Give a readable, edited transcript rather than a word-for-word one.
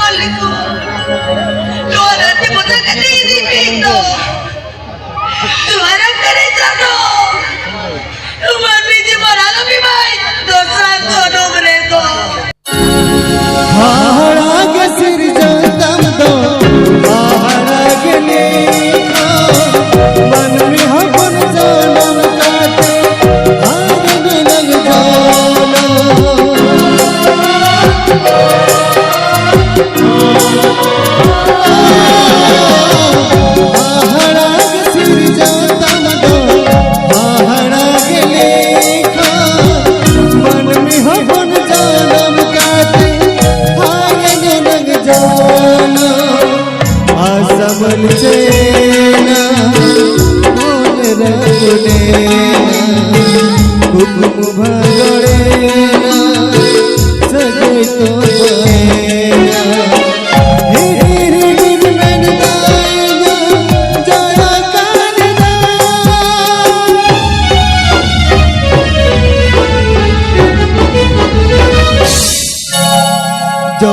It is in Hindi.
Assalamualaikum. Tuhan nanti putar ke diri itu. Tuhan yang kena jatuh. Tuhan biji marah lebih baik. Dosa jodoh mereka. पहाड़ा के सिर जनतम दो पहाड़ा के लेखा मन में अपन जनम काटे भाग में लग जाना पहाड़ा के सिर जनतम दो पहाड़ा के लेखा मन में अपन जनम काटे आसमल चेना मोल रगुनेना हुकुम भगड़ेना सजे तो बहेना हिरी गिर में गाएगा जरा कानदा जो